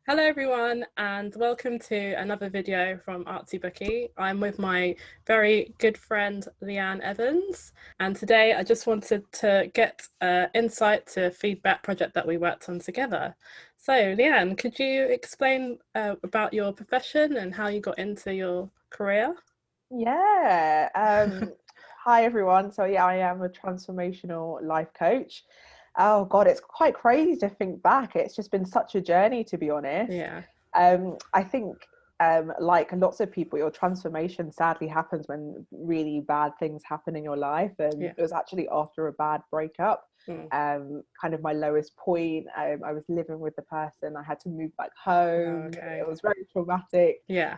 Hello everyone and welcome to another video from Artsy Bookie. I'm with my very good friend Leanne Evans, and today I just wanted to get insight to a feedback project that we worked on together. So Leanne, could you explain about your profession and how you got into your career? Yeah. Hi everyone. So yeah, I am a transformational life coach. Oh God, it's quite crazy to think back. It's just been such a journey, to be honest. Yeah. I think like lots of people, your transformation sadly happens when really bad things happen in your life. And Yeah. it was actually after a bad breakup. Mm. Kind of my lowest point. I was living with the person. I had to move back Oh, home. okay. It was very traumatic. Yeah.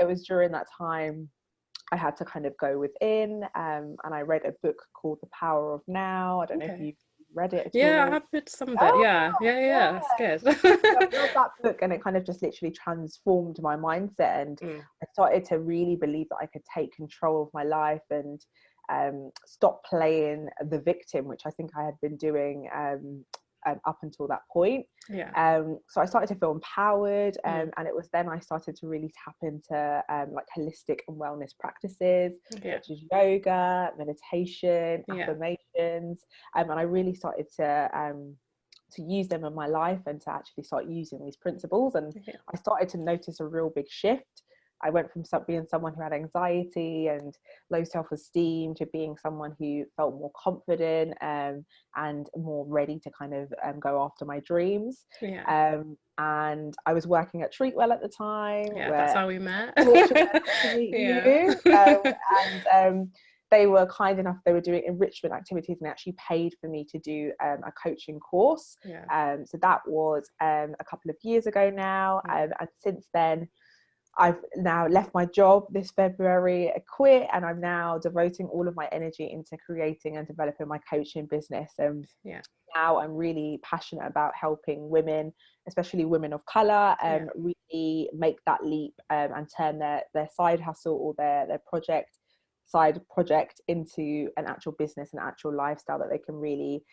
It was during that time I had to kind of go within, and I read a book called The Power of Now. I don't know if Okay. you've read it at Yeah, I all. have read some of it. Oh, Yeah. Yeah, that's yeah. good. So I read that book and it kind of just literally transformed my mindset. And Mm. I started to really believe that I could take control of my life and stop playing the victim, which I think I had been doing up until that point. Yeah. So I started to feel empowered, Mm. and it was then I started to really tap into like holistic and wellness practices Yeah. such as yoga, meditation, Yeah. affirmations, and I really started to use them in my life and to actually start using these principles. And Yeah. I started to notice a real big shift. I went from being someone who had anxiety and low self-esteem to being someone who felt more confident and more ready to kind of go after my dreams. Yeah. And I was working at Treatwell at the time, Yeah, that's where how we met. fortunate enough to meet Yeah. you. And they were kind enough, they were doing enrichment activities and they actually paid for me to do a coaching course. Yeah. So that was a couple of years ago now. And since then, I've now left my job this February, I quit, and I'm now devoting all of my energy into creating and developing my coaching business. And Yeah. now I'm really passionate about helping women, especially women of color, Yeah. really make that leap and turn their side hustle or their side project into an actual business, an actual lifestyle that they can really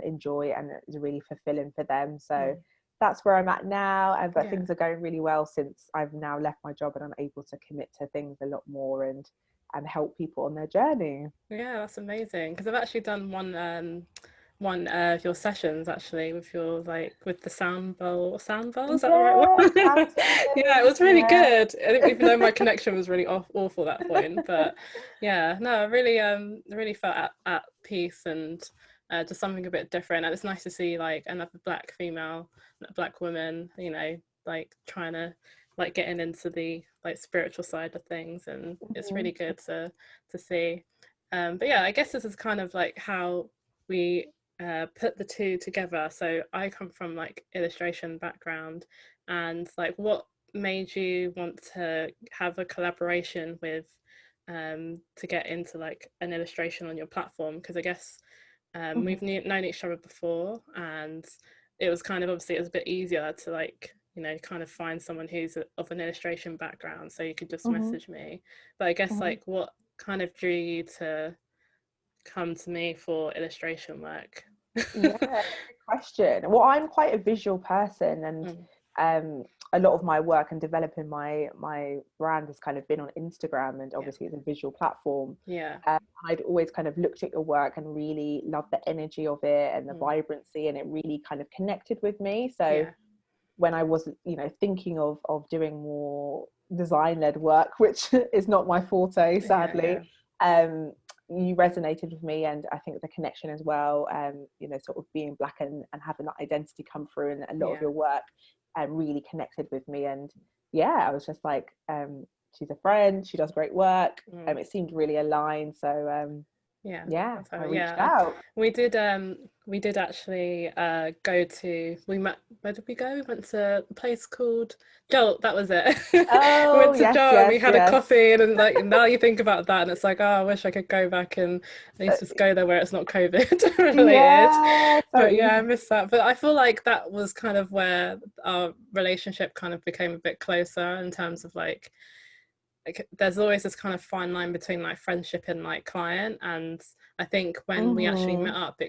enjoy and is really fulfilling for them. So that's where I'm at now, but Yeah. things are going really well since I've now left my job and I'm able to commit to things a lot more and help people on their journey. Yeah, that's amazing. Because I've actually done one of your sessions actually with your with the sound bowl, is that the right one? Yes, Yeah, it absolutely. was really Yeah. good. Even though my connection was really awful at that point. But yeah, no, I really felt at peace and just something a bit different. And it's nice to see like another black female, black woman, like trying to like getting into the like spiritual side of things, and it's Mhm. really good to see. But yeah, I guess this is kind of like how we put the two together. So I come from like illustration background, and like what made you want to have a collaboration with to get into like an illustration on your platform? Because I guess Mhm. we've known each other before, and it was kind of obviously it was a bit easier to like kind of find someone who's of an illustration background, so you could just Mhm. message me. But I guess Mhm. like what kind of drew you to come to me for illustration work? Yeah, good question. Well, I'm quite a visual person, and Mm, a lot of my work and developing my brand has kind of been on Instagram, and yeah, obviously it's a visual platform. yeah, I'd always kind of looked at your work and really loved the energy of it and the mm, vibrancy, and it really kind of connected with me. So yeah, when I was, thinking of doing more design-led work, which is not my forte, yeah, sadly, yeah, um, you resonated with me, and I think the connection as well, sort of being black and having that identity come through, and a lot of yeah, your work really connected with me. And yeah, I was just like, she's a friend, she does great work, mm, it seemed really aligned. So yeah. yeah, That's how, I reached yeah. out. We did actually go to we met where did we go? We went to a place called Jolt, that was it. We Oh went to yes, Jolt and we yes, had a yes. coffee, and like now you think about that and it's like, oh, I wish I could go back and at Uh, least just go there where it's not COVID related. yeah, so But yeah, I easy. miss that. But I feel like that was kind of where our relationship kind of became a bit closer in terms of like there's always this kind of fine line between like friendship and like client. And I think when we actually met Hmm. up,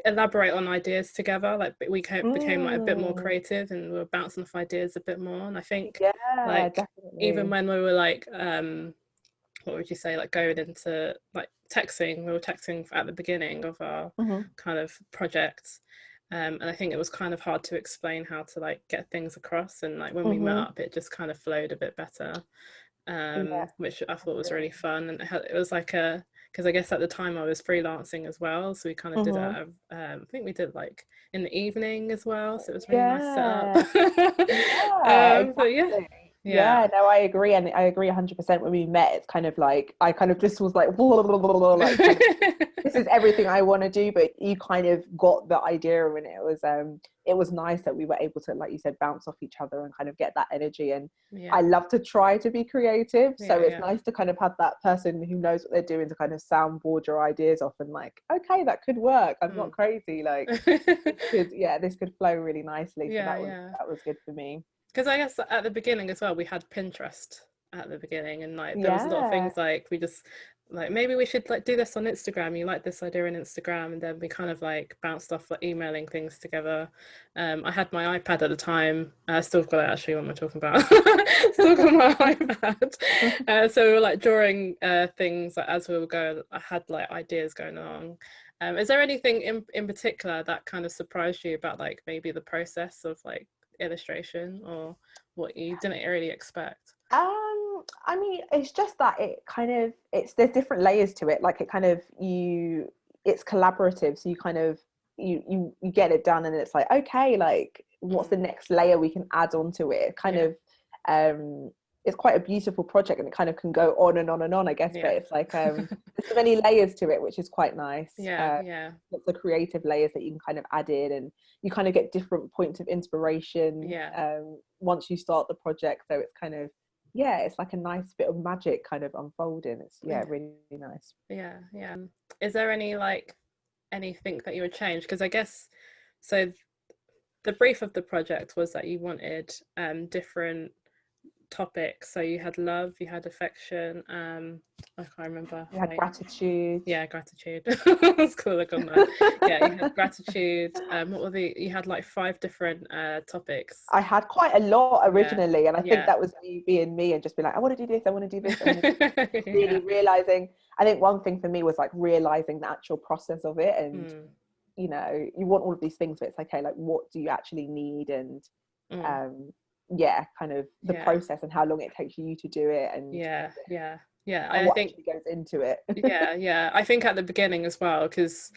elaborate on ideas together. Like we became like a bit more Mm. creative, and we were bouncing off ideas a bit more. And I think Yeah, like even definitely. when we were like what would you say, like going into like texting, we were texting at the beginning of our Hmm. kind of project. And I think it was kind of hard to explain how to like get things across, and like when we met Hmm. up it just kind of flowed a bit better, Yeah, which I I thought was really agree. fun. And it was like a, because I guess at the time I was freelancing as well, so we kind of did it Hmm. at I think we did like in the evening as well, so it was really nice setup. Yeah. Yeah, But yeah, exactly. yeah. Yeah, no, I agree. And I agree 100% when we met. It's kind of like, I kind of just was like, like kind of, this is everything I want to do. But you kind of got the idea, and it was nice that we were able to, like you said, bounce off each other and kind of get that energy. And I Yeah, love to try to be creative. So yeah, it's yeah. nice to kind of have that person who knows what they're doing to kind of soundboard your ideas off and like, okay, that could work. I'm not Mm. crazy. Like, this could flow really nicely. So Yeah, yeah. that was good for me. Because I guess at the beginning as well, we had Pinterest at the beginning, and like there was a lot of Yeah. things like we just like maybe we should like do this on Instagram. You like this idea on Instagram, and then we kind of like bounced off like emailing things together. I had my iPad at the time. I still got it actually. What am I talking about? Still got my iPad. So we were like drawing things like, as we were going. I had like ideas going along. Is there anything in particular that kind of surprised you about like maybe the process of like illustration, or what you didn't really expect? I mean, it's just that it kind of there's different layers to it. Like it kind of it's collaborative. So you kind of you get it done, and it's like, okay, like what's Mm. the next layer we can add onto it? Kind Yeah, of um it's quite a beautiful project, and it kind of can go on and on and on, I guess. But yeah, it's like there's so many layers to it, which is quite nice. yeah, yeah, Lots of creative layers that you can kind of add in, and you kind of get different points of inspiration yeah, once you start the project. So it's kind of, yeah, it's like a nice bit of magic kind of unfolding. It's, yeah, really nice. yeah, yeah. Is there any like anything that you would change? Because I guess so the brief of the project was that you wanted different topics. So you had love, you had affection, I can't remember. You had Wait. gratitude. Yeah, gratitude. That's cool. I got that. Yeah, you had gratitude. What were you had like 5 different topics. I had quite a lot Yeah, originally, and I think yeah. that was me being me and just be like, I want to do this, I want to do this, I want to do this. Yeah. Really realizing, I think one thing for me was like realizing the actual process of it. And Mm, you want all of these things, but it's okay, like what do you actually need? And mm, um yeah, kind of the yeah, process and how long it takes you to do it, yeah, yeah, yeah. and I what think, actually goes into it. yeah, yeah. I think at the beginning as well, because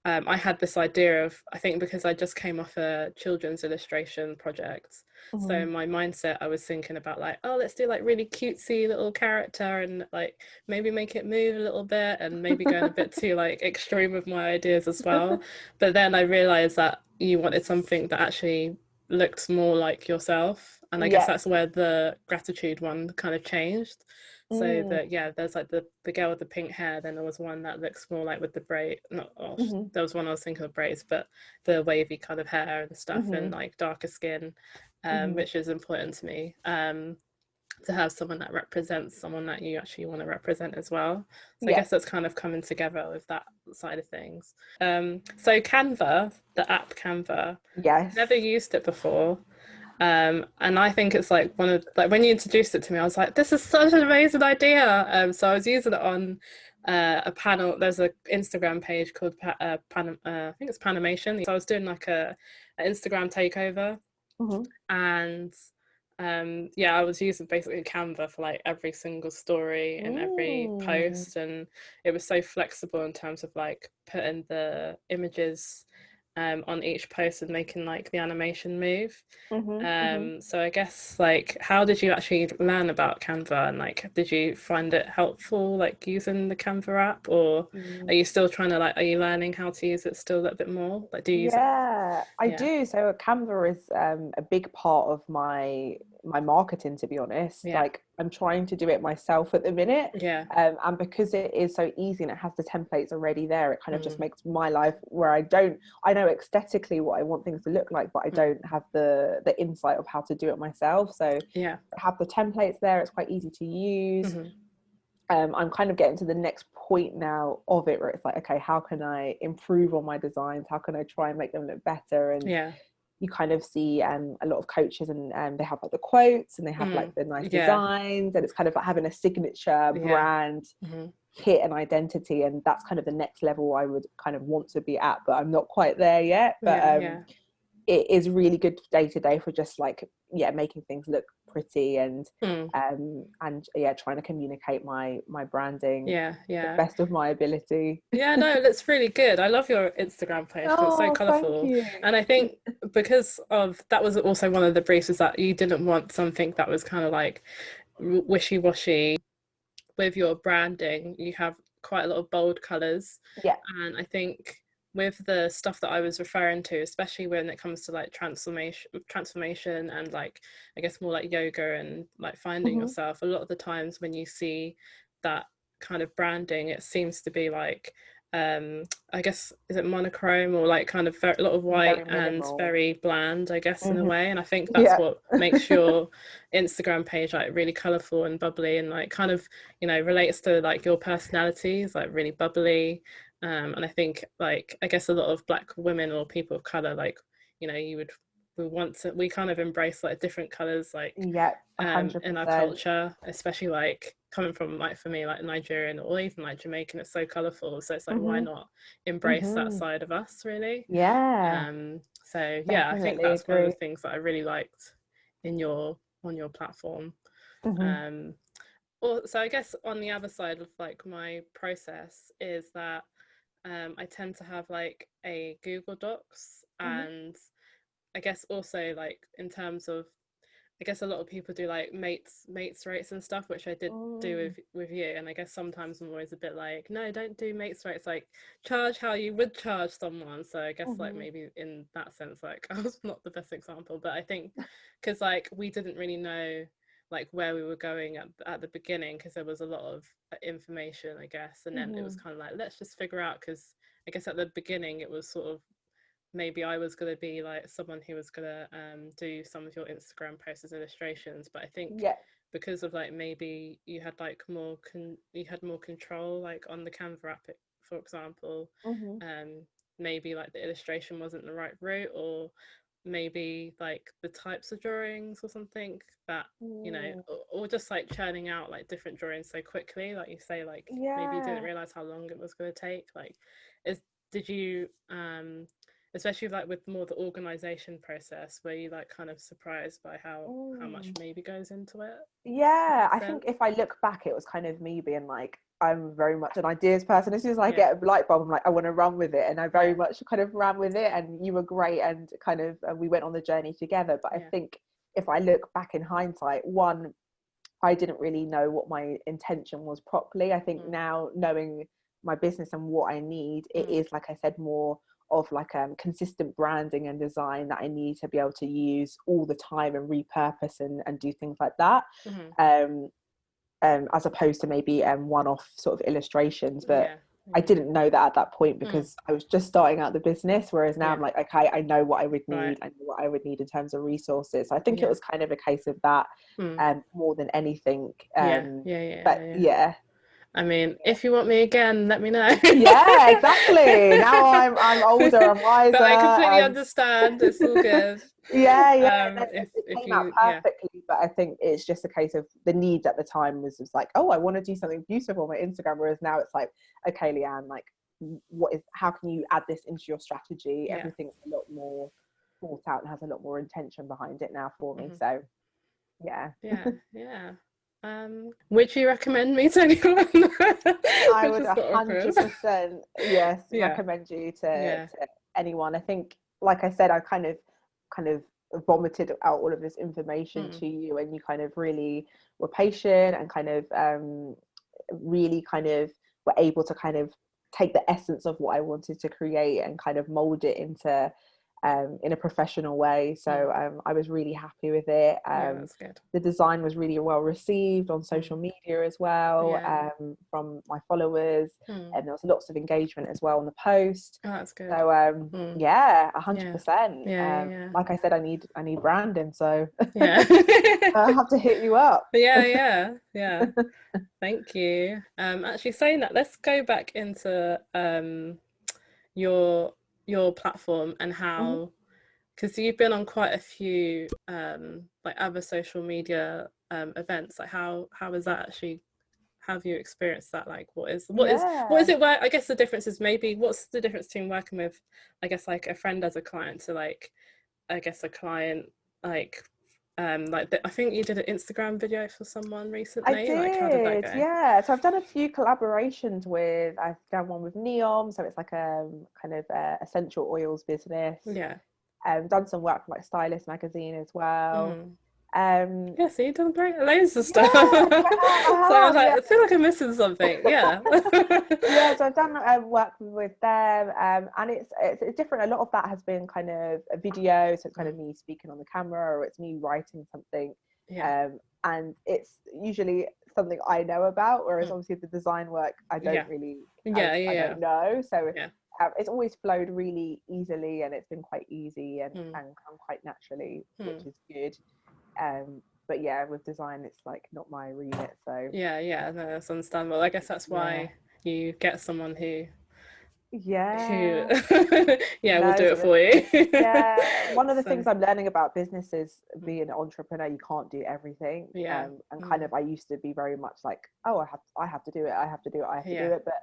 I had this idea of, I think because I just came off a children's illustration project. So Mhm. in my mindset, I was thinking about like, oh, let's do like really cutesy little character, and like maybe make it move a little bit, and maybe going a bit too like extreme with my ideas as well. But then I realized that you wanted something that actually looked more like yourself. And I guess Yeah. that's where the gratitude one kind of changed. So Mm. that, yeah, there's like the girl with the pink hair. Then there was one that looks more like with the braid. Not, oh, Mhm. there was one I was thinking of braids, but the wavy kind of hair and stuff, and Mhm. like darker skin, Mhm. which is important to me. To have someone that represents someone that you actually want to represent as well. So I Yeah. guess that's kind of coming together with that side of things. So Canva, the app Canva, never Yes. used it before. And I think it's like one of, like when you introduced it to me, I was like, this is such an amazing idea. So I was using it on a panel. There's an Instagram page called I think it's Panimation. So I was doing like an Instagram takeover, Mhm. and yeah, I was using basically Canva for like every single story and every Mm. post, and it was so flexible in terms of like putting the images on each post and making like the animation move. Mhm. Mhm. So I guess like how did you actually learn about Canva, and like did you find it helpful like using the Canva app, or are Mm. you still trying to like, are you learning how to use it still a little bit more? Like do you use it? Yeah, I Yeah. do. So Canva is a big part of my marketing, to be honest. Yeah. Like I'm trying to do it myself at the minute. Yeah. And because it is so easy and it has the templates already there, it kind of just Mm, makes my life where I know aesthetically what I want things to look like, but I mm. don't have the insight of how to do it myself. So Yeah. I have the templates there. It's quite easy to use. Mhm. I'm kind of getting to the next point now of it, where it's like, okay, how can I improve on my designs? How can I try and make them look better? And Yeah. you kind of see a lot of coaches, and they have like the quotes, and they have like the nice Yeah. designs, and it's kind of like having a signature brand hit and identity, and that's kind of the next level I would kind of want to be at, but I'm not quite there yet. But it is really good day to day for just like making things look pretty, and trying to communicate my branding the best of my ability. Yeah, no, it looks really good. I love your Instagram page. It's so colourful. And I think because of that was also one of the briefs, is that you didn't want something that was kind of like wishy-washy with your branding. You have quite a lot of bold colours. Yeah. And I think with the stuff that I was referring to, especially when it comes to like transformation and like, I guess more like yoga and like finding yourself, a lot of the times when you see that kind of branding, it seems to be like I guess, is it monochrome, or like kind of a lot of white and very bland, I guess, in a way. And I think that's what makes your Instagram page like really colorful and bubbly, and like kind of, you know, relates to like your personality is like really bubbly. And I think like, I guess a lot of Black women or people of color, like, you know, we kind of embrace like different colors, like in our culture, especially like coming from, like, for me, like Nigerian or even like Jamaican, it's so colorful, so it's like why not embrace that side of us, really? So yeah, I think that's one of the things that I really liked in on your platform. So I guess on the other side of like my process is that I tend to have like a Google Docs, and I guess also like in terms of, I guess a lot of people do like mates rates and stuff, which I did do with you, and I guess sometimes I'm always a bit like, no, don't do mates rates, like charge how you would charge someone. So I guess like maybe in that sense, like I was not the best example, but I think because like we didn't really know like where we were going at the beginning, because there was a lot of information, I guess, and then it was kind of like, let's just figure out, because I guess at the beginning it was sort of, maybe I was going to be like someone who was going to do some of your Instagram posts as illustrations, but I think because of like, maybe you had like more control like on the Canva app, for example, maybe like the illustration wasn't the right route, or maybe like the types of drawings or something that, you know, or just like churning out like different drawings so quickly, like you say, like maybe you didn't realize how long it was going to take. Like, did you especially like with more the organization process, were you like kind of surprised by how much maybe goes into it? I think if I look back, it was kind of me being like, I'm very much an ideas person. As soon as I get a light bulb, I'm like, I want to run with it, and I very much kind of ran with it, and you were great, and kind of we went on the journey together. But I think if I look back in hindsight, one, I didn't really know what my intention was properly. I think now, knowing my business and what I need, it is, like I said, more of like consistent branding and design that I need to be able to use all the time and repurpose and do things like that, as opposed to maybe one-off sort of illustrations. But I didn't know that at that point, because I was just starting out the business, whereas now I'm like, okay, I know what I would need, I know what I would need in terms of resources. So I think it was kind of a case of that more than anything. I mean, if you want me again, let me know. Exactly. Now I'm older, I'm wiser. But I completely understand. It's all good. It came out perfectly, but I think it's just a case of the need at the time was just like, oh, I want to do something beautiful on my Instagram. Whereas now it's like, okay, Leanne, like, how can you add this into your strategy? Everything's a lot more thought out and has a lot more intention behind it now for me. So would you recommend me to anyone? I would 100% recommend you to anyone. I think, like I said, I kind of vomited out all of this information to you, and you kind of really were patient and kind of really kind of were able to kind of take the essence of what I wanted to create and kind of mold it into in a professional way. So I was really happy with it. That's good. The design was really well received on social media as well, from my followers, and there was lots of engagement as well on the post. Oh, that's good. So yeah, 100%. Yeah. Like I said, I need branding, so yeah. I have to hit you up. yeah. Thank you. Actually, saying that, let's go back into your platform and how, because you've been on quite a few like other social media events. Like how is that actually? Have you experienced that? Like what is it where, I guess the difference is, maybe what's the difference between working with, I guess, like a friend as a client to like, I guess, a client like I think you did an Instagram video for someone recently. I did, like how did that go? yeah. So I've done a few collaborations with, I've done one with Neom, so it's like a kind of essential oils business. Done some work for like Stylist magazine as well. Yeah, so you've done great, loads of stuff. I So I was like, I feel like I'm missing something. Yeah. So I've done work with them, and it's different. A lot of that has been kind of a video, so it's kind of me speaking on the camera, or it's me writing something, and it's usually something I know about, whereas obviously the design work I don't really I don't know, so it's always flowed really easily, and it's been quite easy and come quite naturally, which is good. But yeah, with design it's like not my remit, so no, that's understandable. I guess that's why you get someone who will do it for you. One of the things I'm learning about business is, being an entrepreneur, you can't do everything, and kind of I used to be very much like, oh, I have to do it, but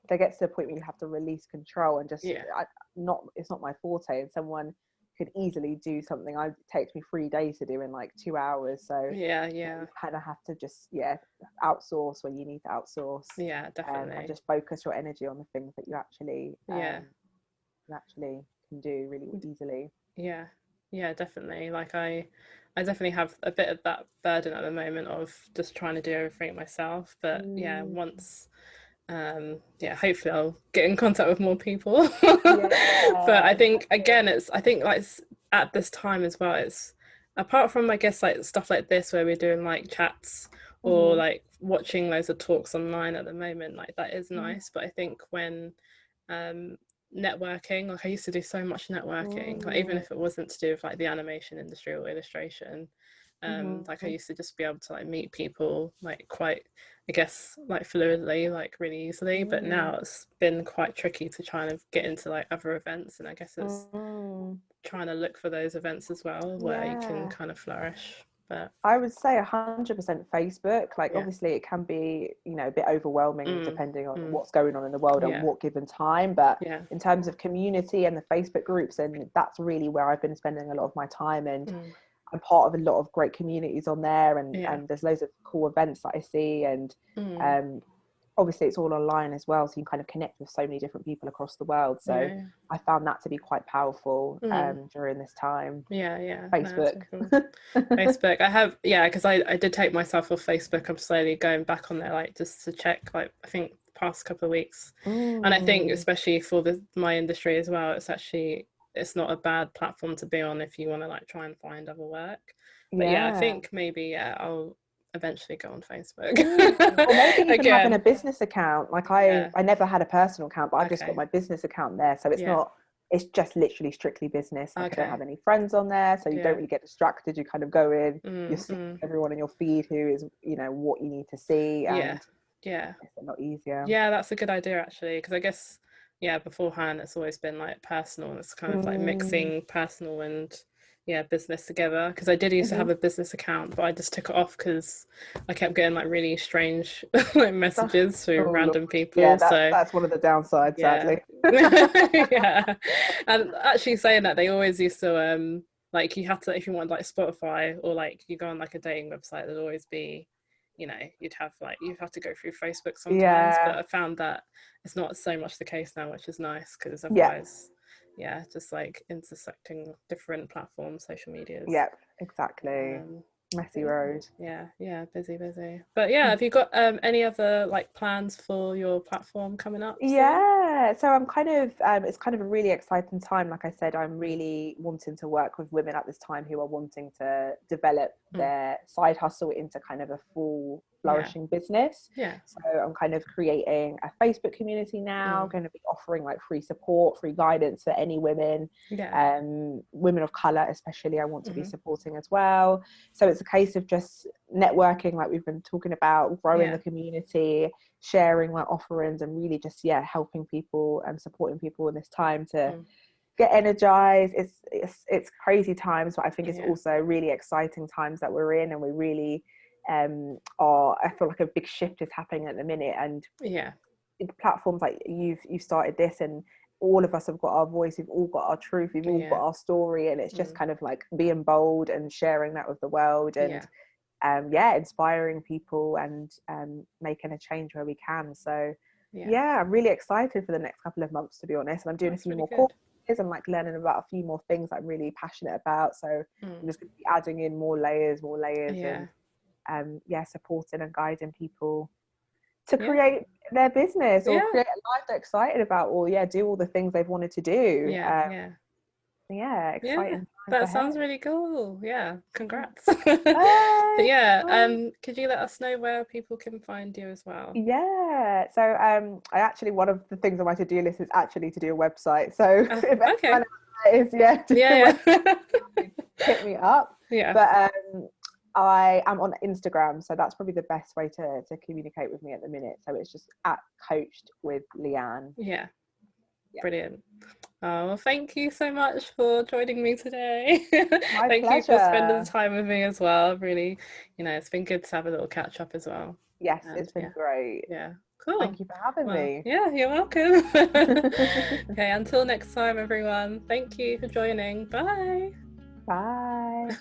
there gets to a point where you have to release control and just it's not my forte, and someone could easily do something it takes me 3 days to do in like 2 hours. So you kind of have to just outsource when you need to outsource, definitely, and just focus your energy on the things that you actually can do really easily. Definitely. Like I definitely have a bit of that burden at the moment of just trying to do everything myself, but once hopefully I'll get in contact with more people. But I think again, I think like at this time as well, it's apart from, I guess, like stuff like this where we're doing like chats or like watching loads of talks online at the moment, like that is nice. But I think when networking, like I used to do so much networking, like even if it wasn't to do with like the animation industry or illustration, like I used to just be able to like meet people like quite, I guess, like fluidly, like really easily. But now it's been quite tricky to try and get into like other events, and I guess it's trying to look for those events as well where you can kind of flourish. But I would say 100% Facebook. Like obviously it can be, a bit overwhelming depending on what's going on in the world at what given time, but in terms of community and the Facebook groups, and that's really where I've been spending a lot of my time, and I'm part of a lot of great communities on there, and there's loads of cool events that I see, and obviously it's all online as well, so you can kind of connect with so many different people across the world. So I found that to be quite powerful during this time. Facebook. No, cool. Facebook, I have, because I did take myself off Facebook. I'm slowly going back on there, like just to check, like I think the past couple of weeks. And I think especially for my industry as well, it's not a bad platform to be on if you want to like try and find other work. But I think maybe I'll eventually go on Facebook. Or maybe even having a business account. Like I never had a personal account, but I've just got my business account there, so it's just literally strictly business. Like I don't have any friends on there, so you don't really get distracted. You kind of go in, you see everyone in your feed who is what you need to see, and it's a lot easier. That's a good idea actually, because I guess beforehand it's always been like personal, and it's kind of like mixing personal and business together, because I did used to have a business account, but I just took it off because I kept getting like really strange like messages through random people. That's one of the downsides, sadly. And actually saying that, they always used to like you have to, if you want like Spotify or like you go on like a dating website, there'd always be, you have to go through Facebook sometimes, but I found that it's not so much the case now, which is nice, because otherwise just like intersecting different platforms, social medias. Exactly. Messy road. Yeah, busy. But yeah, have you got any other like plans for your platform coming up soon? Yeah, so I'm kind of it's kind of a really exciting time. Like I said, I'm really wanting to work with women at this time who are wanting to develop their side hustle into kind of a full flourishing business. Yeah. So I'm kind of creating a Facebook community now, going to be offering like free support, free guidance for any women, women of color especially, I want to be supporting as well. So it's a case of just networking, like we've been talking about, growing the community, sharing my offerings, and really just helping people and supporting people in this time to get energized. It's crazy times, but I think it's also really exciting times that we're in, and we really I feel like a big shift is happening at the minute. And platforms like you've started this, and all of us have got our voice, we've all got our truth, we've all got our story, and it's just kind of like being bold and sharing that with the world, and inspiring people and making a change where we can. So I'm really excited for the next couple of months, to be honest. And I'm doing a few more courses and like learning about a few more things I'm really passionate about. So I'm just going to be adding in more layers and supporting and guiding people to create their business or create a life they're excited about, or do all the things they've wanted to do. Exciting. That sounds really cool. Congrats. But could you let us know where people can find you as well? So I actually, one of the things on my to-do list is actually to do a website. So if anyone is hit me up. But I am on Instagram, so that's probably the best way to communicate with me at the minute. So it's just @coached with Leanne. Brilliant. Oh, well, thank you so much for joining me today. My pleasure. You for spending the time with me as well. Really, it's been good to have a little catch up as well. Yes, it's been great. Cool. Thank you for having me. Yeah, you're welcome. Okay, until next time, everyone. Thank you for joining. Bye. Bye.